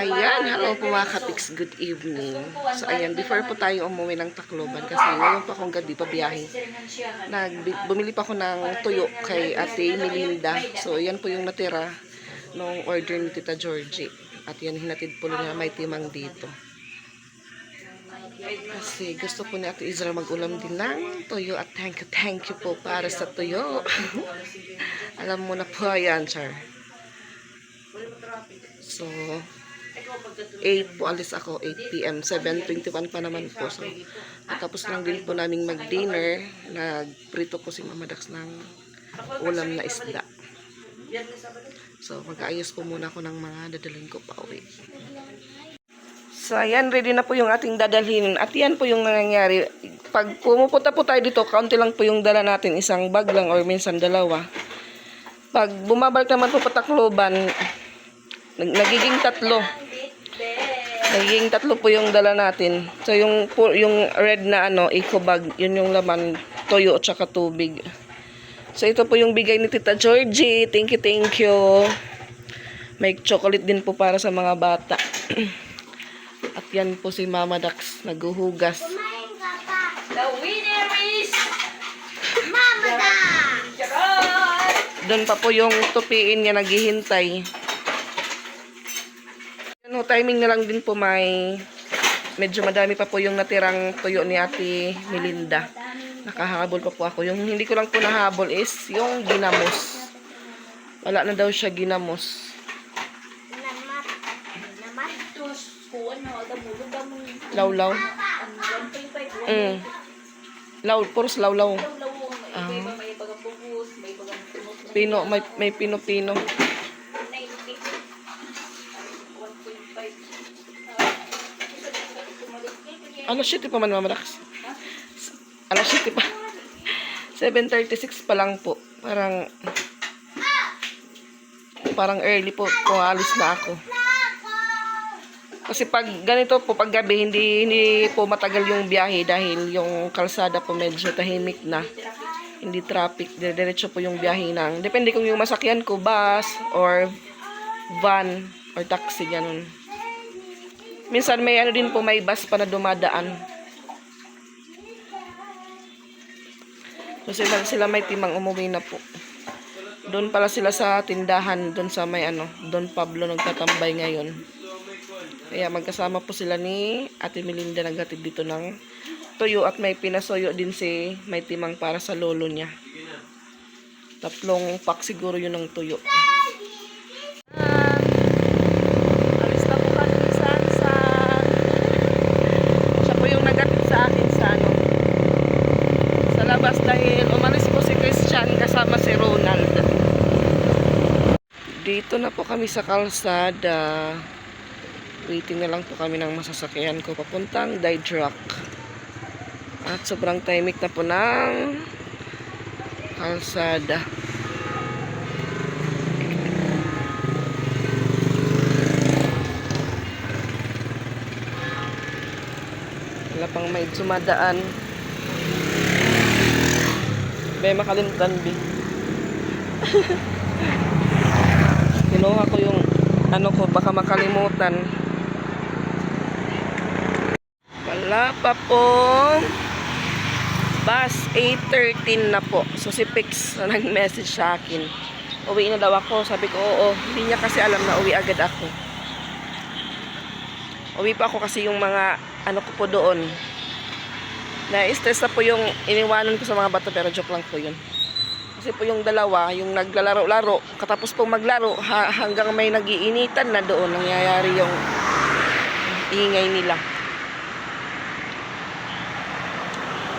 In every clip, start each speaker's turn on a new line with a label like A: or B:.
A: Ayan, hello po mga kapiks, good evening. So ayan, before po tayo umuwi ng Tacloban, kasi ngayon pa akong gabi pa biyahe, bumili pa ako ng tuyo kay Ate Melinda. So ayan po yung natira nung order ni Tita Georgie. At yan, hinatid po niya may timang dito. Kasi gusto po ni Ate Israel mag-ulam din ng tuyo. At thank you po para sa tuyo. Alam mo na po, ayan, Char. So, 8 po alis ako, 8 p.m. 7:21 pa naman po. So, tapos lang din po naming mag-dinner. Nagprito ko si Mama Dax ng ulam na isda. So, mag-aayos po muna ako ng mga dadalhin ko pa uwi. So, ayan, ready na po yung ating dadalhin. At yan po yung nangyayari. Pag pumupunta po tayo dito, kaunti lang po yung dala natin. Isang bag lang or minsan dalawa. Pag bumabalik naman po Tacloban, nagiging tatlo. Nagiging tatlo po yung dala natin. So, yung red na eco bag, yun yung laman, toyo at saka tubig. So, ito po yung bigay ni Tita Georgie. Thank you. May chocolate din po para sa mga bata. At yan po si Mama Dax, naghuhugas.
B: The winner is Mama Dax!
A: Doon pa po yung tupiin niya naghihintay. Timing na lang din po, medyo madami pa po yung natirang tuyo ni Ate Melinda. Nakahabol pa po ako. Yung hindi ko lang po nahabol is yung ginamos. Wala na daw siya ginamos. Lawlaw. Puros lawlaw. Pino, may pino-pino. Alas 7 pa man, Mama Dax. Alas 7 pa. 7:36 pa lang po. Parang early po. Kung alis na ako. Kasi pag ganito po, pag gabi, hindi po matagal yung biyahe dahil yung kalsada po medyo tahimik na. Hindi traffic. Diretso po yung biyahe ng. Depende kung yung masakyan ko, bus or van or taxi, ganun. Minsan may din po, may bus pa na dumadaan. So sila may timang umuwi na po. Doon pala sila sa tindahan, doon sa may Don Pablo nagtatambay ngayon. Kaya magkasama po sila ni Ate Melinda, naghatid dito ng tuyo at may pinasoyo din si may timang para sa lolo niya. 3 pack siguro yun ng tuyo. Dahil umalis po si Christian kasama si Ronald. Dito na po kami sa kalsada. Waiting na lang po kami ng masasakyan ko papuntang Dydrock. At sobrang tahimik na po ng kalsada. Wala pang may sumadaan. May makalimtan bi. Kinuha ko yung ko, baka makalimutan. Wala pa pong bus. 8:13 na po. So si Pix na nag-message sa akin. Uwi na daw ako. Sabi ko, oo. Hindi niya kasi alam na uwi agad ako. Uwi pa ako kasi yung mga ko po doon. Na-stress na po yung iniwanan ko sa mga bata, pero joke lang po yun. Kasi po yung dalawa, yung naglalaro-laro, katapos pong maglaro, hanggang may nagiinitan na doon, nangyayari yung ingay nila.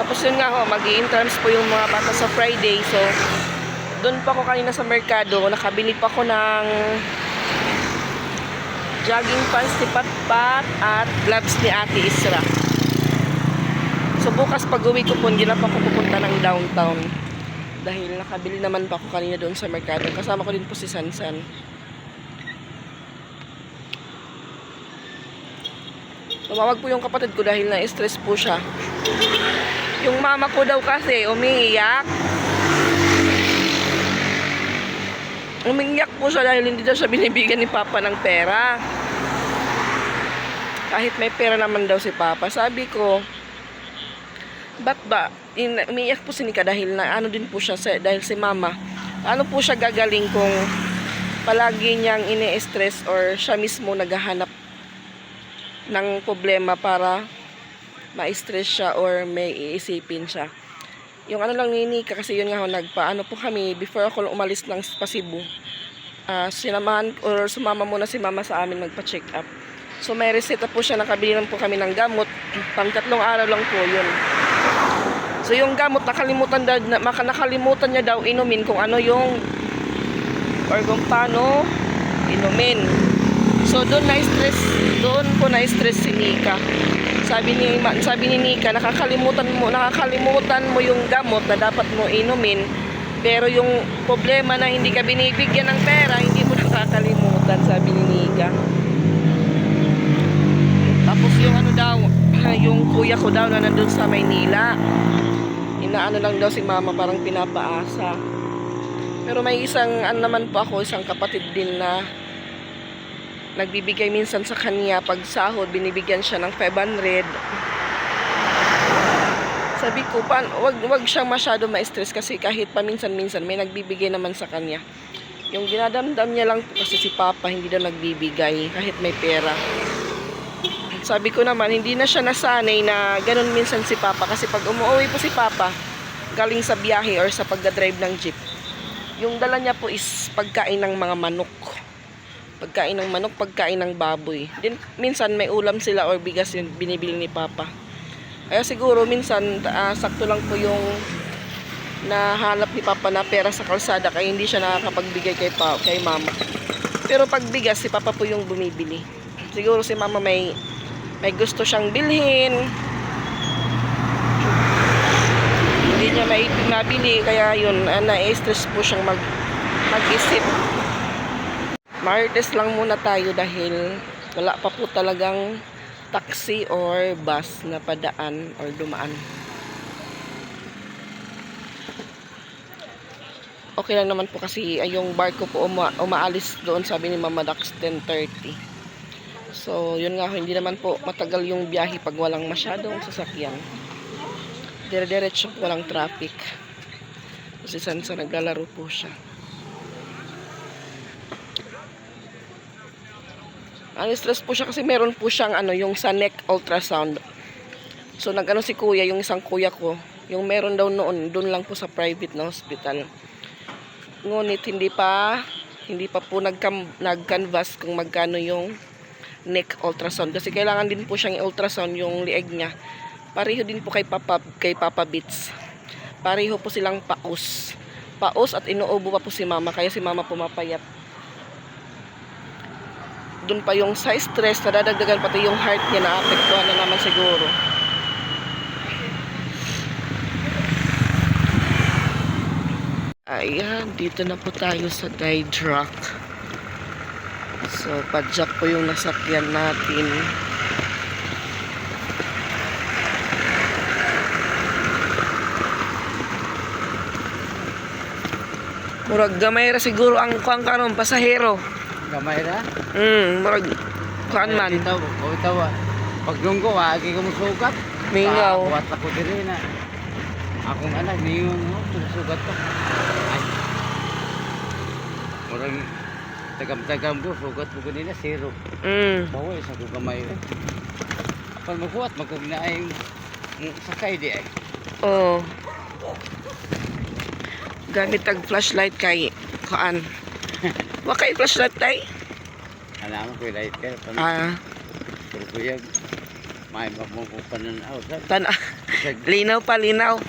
A: Tapos yun nga ho, mag-i-entrance po yung mga bata sa Friday. So, doon pa ako kanina sa merkado, nakabili pa ako ng jogging pants ni Patpat at gloves ni Ate Isra. So bukas pag uwi ko po, hindi na pa ako pupunta ng downtown. Dahil nakabili naman pa ako kanina doon sa merkado. Kasama ko din po si Sansan. Tumawag po yung kapatid ko dahil na-stress po siya. Yung mama ko daw kasi umiiyak. Umiiyak po siya dahil hindi daw siya binibigyan ni Papa ng pera. Kahit may pera naman daw si Papa. Sabi ko, ba't ba? Umiiyak po si Nika dahil na ano din po siya, dahil si Mama. Ano po siya gagaling kung palagi niyang ini-stress or siya mismo naghahanap ng problema para ma-stress siya or may iisipin siya. Yung ano lang ni Nika, kasi yun nga ho, nagpaano po kami, before ako umalis ng Cebu, sinamahan or sumama muna si Mama sa amin magpa-check up. So may reseta po siya, nakabili lang po kami ng gamot, pang 3 araw lang po yun. So yung gamot, nakalimutan niya daw inumin kung ano yung or kung paano inumin. So doon po na-stress si Nika. Sabi ni Nika, nakakalimutan mo yung gamot na dapat mo inumin, pero yung problema na hindi ka binibigyan ng pera, hindi mo nakakalimutan, sabi ni Nika. Tapos yung ano daw, yung kuya ko daw na nandun sa Maynila, inaano lang daw si Mama, parang pinapaasa. Pero may isang naman po ako, isang kapatid din na nagbibigay minsan sa kanya pag sahod, binibigyan siya ng 500. Sabi ko, wag siyang masyado ma-stress kasi kahit paminsan-minsan may nagbibigay naman sa kanya. Yung dinadamdam niya lang po kasi si Papa hindi daw nagbibigay kahit may pera. Sabi ko naman, hindi na siya nasanay na ganun minsan si Papa kasi pag umuwi po si Papa galing sa biyahe or sa pagdadrive ng jeep, yung dala niya po is pagkain ng mga manok. Pagkain ng manok, pagkain ng baboy. Din minsan may ulam sila or bigas yung binibili ni Papa. Kaya siguro minsan sakto lang po yung nahanap ni Papa na pera sa kalsada kaya hindi siya nakakapagbigay kay Mama. Pero pag bigas, si Papa po yung bumibili. Siguro si Mama may gusto siyang bilhin. Hindi niya mabili kaya yun, na-stress po siyang mag-isip. Marites lang muna tayo dahil wala pa po talagang taxi or bus na padaan or dumaan. Okay lang naman po kasi yung barko po umaalis doon, sabi ni Mama Dax 10:30. So yun nga, hindi naman po matagal yung biyahe pag walang masyadong sasakyan. Dire-diretso, walang traffic. Kasi sa naglalaro po siya. Stress po siya kasi meron po siyang yung sa neck ultrasound. So nagano si kuya, yung isang kuya ko, yung meron daw noon, doon lang po sa private na hospital. Ngunit hindi pa po nag-canvas kung magkano yung neck ultrasound. Kasi kailangan din po siyang i-ultrasound yung lieg niya. Pareho din po kay Papa Bits. Pareho po silang paus. Paus at inuubo pa po si Mama, kaya si Mama pumapayat. Doon pa yung sa stress, nadadagdagan pati yung heart niya, na-apektuhan na naman siguro. Ayan, dito na po tayo sa Dydrock. So, padjak po yung nasakyan natin. Murag gamay ra siguro ang kuang karon pasahero.
C: Gamay ra?
A: Murag kuan man.
C: Itaw. Paglunggo agi ko musugat.
A: Mingaw.
C: Buhat ako diri na. Akong anak niyo sugat ko. Ay. Murag tagam ko sugat ko kanina 0. Bawa isa ko gamay. Apal magbuhat magkugna ay sakay di ay.
A: Oh. Gamit tag flashlight kay kuan. Wa kay flashlight tay?
C: Alam ko light ka. Pero kuya may mo ko pananaw sa. Linaw pa linaw.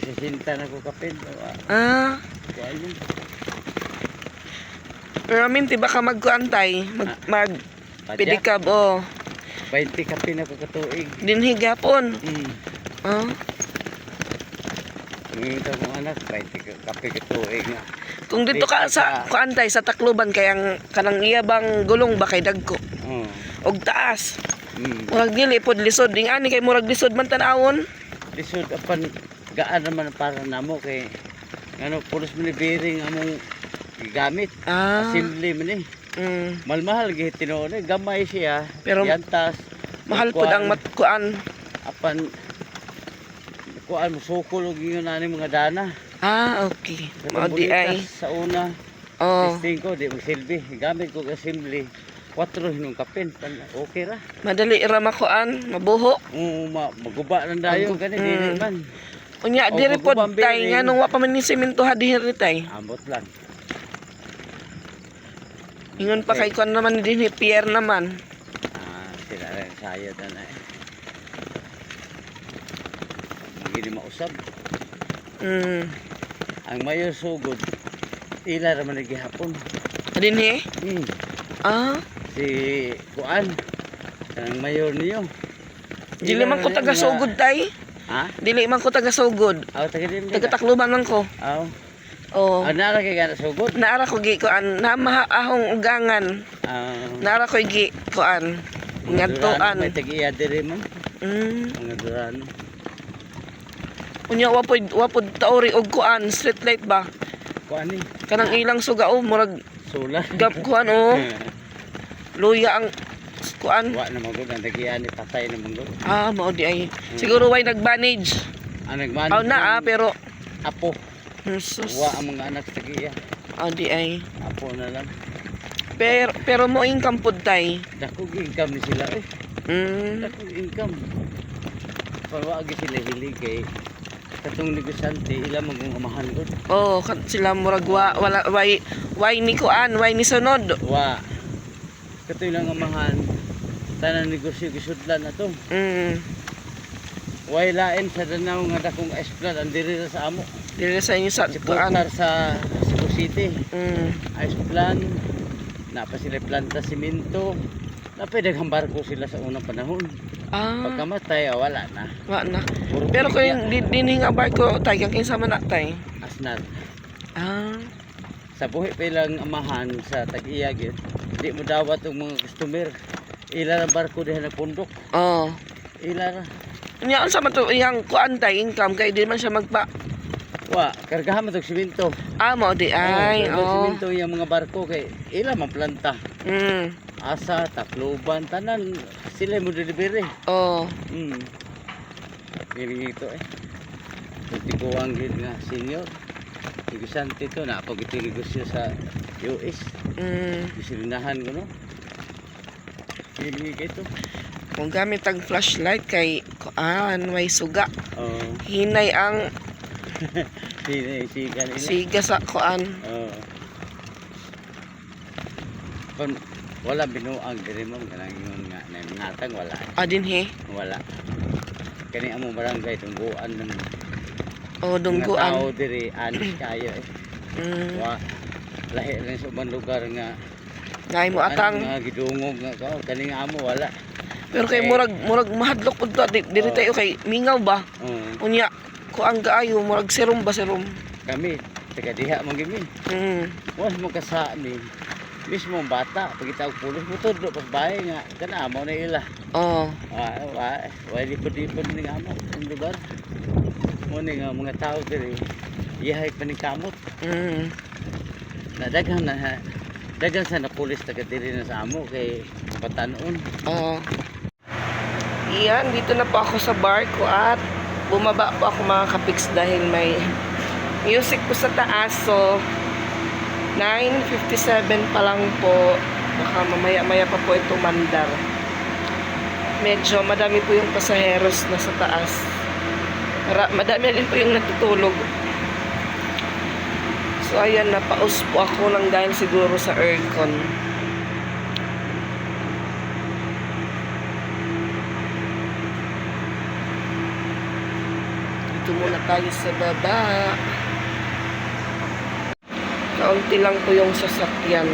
C: Sisinta na ko kapin.
A: Pero minti baka magkuantay, mag pedicab
C: 20 kapin ako katuig.
A: Dinhi gapon.
C: Minta mo anak 20 kape katuig nga.
A: Kung dito ka sa kuantay sa Tacloban kayang kanang iya bang gulong ba kay dagko. Og taas. Murag dili pod lisod ding ani kay murag lisod man tan-awon.
C: Lisod apan gaan naman para namo kay pulos milibering among gigamit. Assembly man eh. Malmahal gid tinuod gamay siya.
A: Pero
C: yantas
A: Mahal po ang matkuan.
C: Apan kuan mo sukol og ingon ani mga dana.
A: Okay. Mao di ay.
C: Sa una, testing ko di magsilbi. Gamit ko assembly. 4 hinung kapin. Okay ra.
A: Madali ra makuan, mabuho.
C: Maguba lang dayon kani dili man.
A: Unya diri pod tay nganong wa pa man ni semento ha diri tay.
C: Ambot lang.
A: Ingon pa kay kon naman dinhi Pierre naman.
C: Sila rin sayad na eh. Magiging mausap. Ang mayo sugod, ila raman nagihapon.
A: Dinhi?
C: Si Kuan, ang mayor niyo.
A: Dili man ko taga sugod tay. Dili man ko taga sugod. Taga Tacloban man ko.
C: Nara kay gana sugod?
A: Naara ko gi kuan na maahong ugangan. Naara ko gi kuan. Ngatuan.
C: May tag-iya diri man. Mga Durano.
A: Unya wapod taori og kuan street light ba?
C: Kuan ni.
A: Kanang ilang suga murag
C: Solar.
A: gap kuan luya ang kuan.
C: Wa na magud ang tag-iya ni patay na mangod.
A: Mao di ay. Siguro way nag-manage.
C: Nag-manage.
A: Pero
C: apo.
A: Jesus.
C: Wa ang mga anak tag-iya.
A: Di ay.
C: Apo na lang.
A: Pero mo income pod tay.
C: Dakog income ni sila eh. Dakog income. Pawagi sila hilig kay katong negosyante ila magumamahan gud.
A: Sila murag wala way ni kuan, way ni sunod.
C: Wa. Katoy lang amahan tanan negosyo gisudlan ato. Way lain sa danaw nga dakong ice-plant andiri sa amo.
A: Diri sa inyo sa kuan
C: sa Cebu City. Ice-plant na pa sila planta simento. Napidaghang barko sila sa unang panahon. Pagkamatay, wala na.
A: Wala na. Pero kung dinhi nga barko tay kang kinsa man na tay?
C: Asnar.
A: Ah.
C: Sa buhi pa ilang amahan sa tag-iya gyud. Di mo dawat ang mga customer. Ila ang barko diha nagpundok.
A: Oh.
C: Ila ra.
A: Nya unsa man to iyang kuan tay income kay di man siya magpa.
C: Wa, kargahan mo tog simento.
A: Ah, mao di ay. Oh.
C: Simento yung mga barko kay ila man planta. Asa, Tacloban, tanan sila mo delivery.
A: Oh.
C: Kini ito eh. Tikuwang gid nga senior. Negosyante to na pag negosyo sa US. Isilinahan ko no. Kini ito.
A: Kung gamit ang flashlight kay kuan may suga. Hinay ang siga sa kuan.
C: Wala binuang diri mo kanang ingon nga na mangatang wala.
A: Dinhi?
C: Wala. Kani amo barangay tungguan ng
A: dungguan.
C: Tao diri anis kayo eh. Wa lahi rin sa ubang lugar nga
A: ngay mo atang
C: nga gidungog nga kani nga amo wala.
A: Pero kay murag mahadlok pud to diri tayo kay mingaw ba? Unya ko ang kaayo murag serum ba serum.
C: Kami taga diha man gimi. Was mo kasa ni mismo bata pagita og pulos motor do pas bahay nga kana amo na ila. Wa lipod-lipod ni amo ang lugar. Mo ni nga mga tao diri ihay pa ni kamot. Daghan sa na pulis taga diri na sa amo kay patanon.
A: Iyan, dito na po ako sa barko at bumaba po ako mga kapiks dahil may music po sa taas. So 9:57 pa lang po. Baka mamaya-maya pa po ito mandar. Medyo madami po yung pasaheros na sa taas. Madami rin po yung natutulog. So ayan, napaus po ako lang dahil siguro sa aircon. Dito muna tayo sa baba. Kaunti lang po yung sasakyan.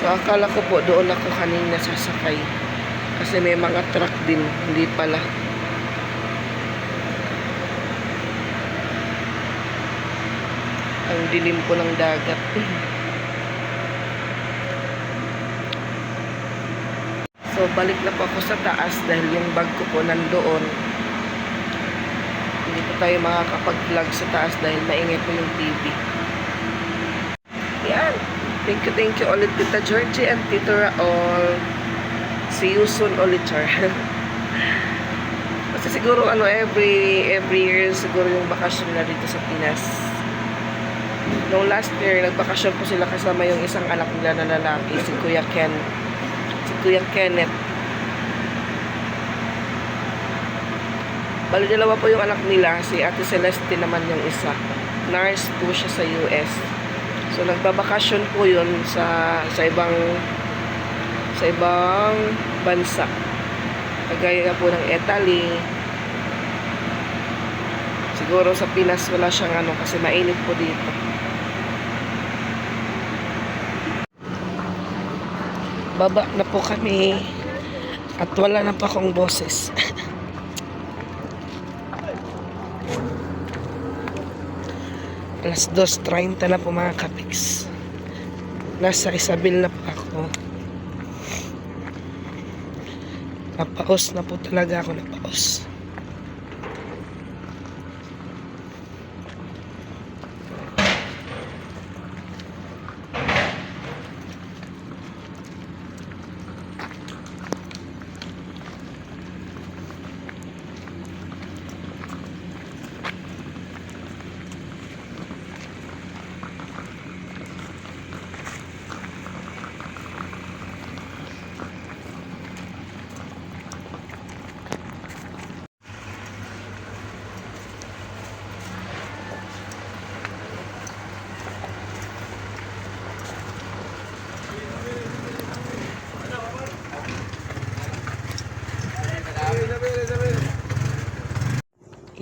A: So akala ko po doon ako kanina sasakay. Kasi may mga truck din. Hindi pala. Ang dilim po ng dagat. So, balik na po ako sa taas dahil yung bag ko po nandoon. Hindi po tayo makakapag-vlog sa taas dahil maingay po yung TV. Thank you ulit Tita Georgie and Tito Raol. See you soon ulit, Char. Kasi siguro every year siguro yung bakasyon na dito sa Pinas. Noong last year, nagbakasyon po sila kasama yung isang anak nila na lalaki, si Kuya Kenneth. Bali, dalawa po yung anak nila, si Ate Celeste naman yung isa. Nurse po siya sa US. So, nagbabakasyon po yun sa ibang bansa. Kagaya po ng Italy. Siguro sa Pinas wala siyang kasi mainit po dito. Baba na po kami at wala na pa akong boses. Alas 2:30 na po mga kapiks. Nasa Isabel na po ako. Napaos na po talaga ako, napaos.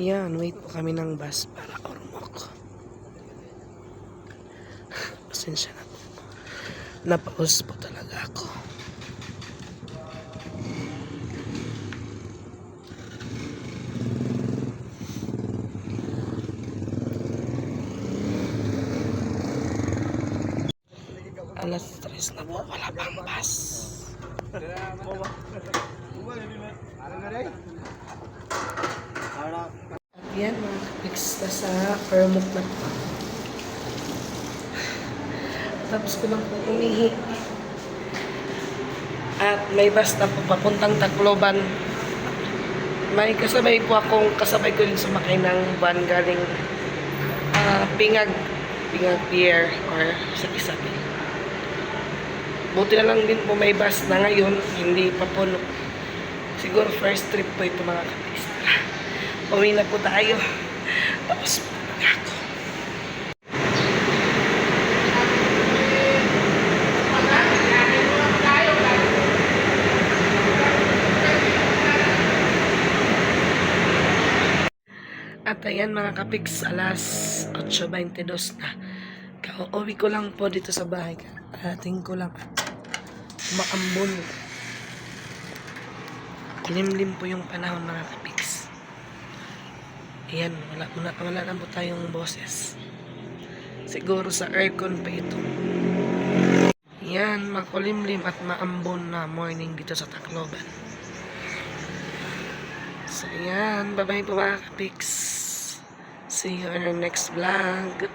A: Yan, wait po kami ng bus para Ormoc. Pasensya na po. Napaus po talaga ako. Alas 3 na po, wala pang bus. At yan mga kapiks, nasa Ormoc na po. Tapos ko lang po umihi. At may bus na po papuntang Tacloban. May kasabay po akong kasabay ko din sumakay ng van galing Pingag Pier or Sabi-Sabi. Buti na lang din po may bus na ngayon, hindi pa puno. Siguro first trip po ito mga kapiks. Uwi na po tayo. Tapos po na ako. At ayan mga kapiks, alas 8:22 na. Kauwi ko lang po dito sa bahay. Ating ko lang maambon. Kulimlim po yung panahon mga kapiks. Ayan, wala na po tayong boses. Siguro sa aircon pa ito. Ayan, makulimlim at maambon na morning dito sa Tacloban. So, ayan. Bye-bye po mga kapiks. See you in our next vlog.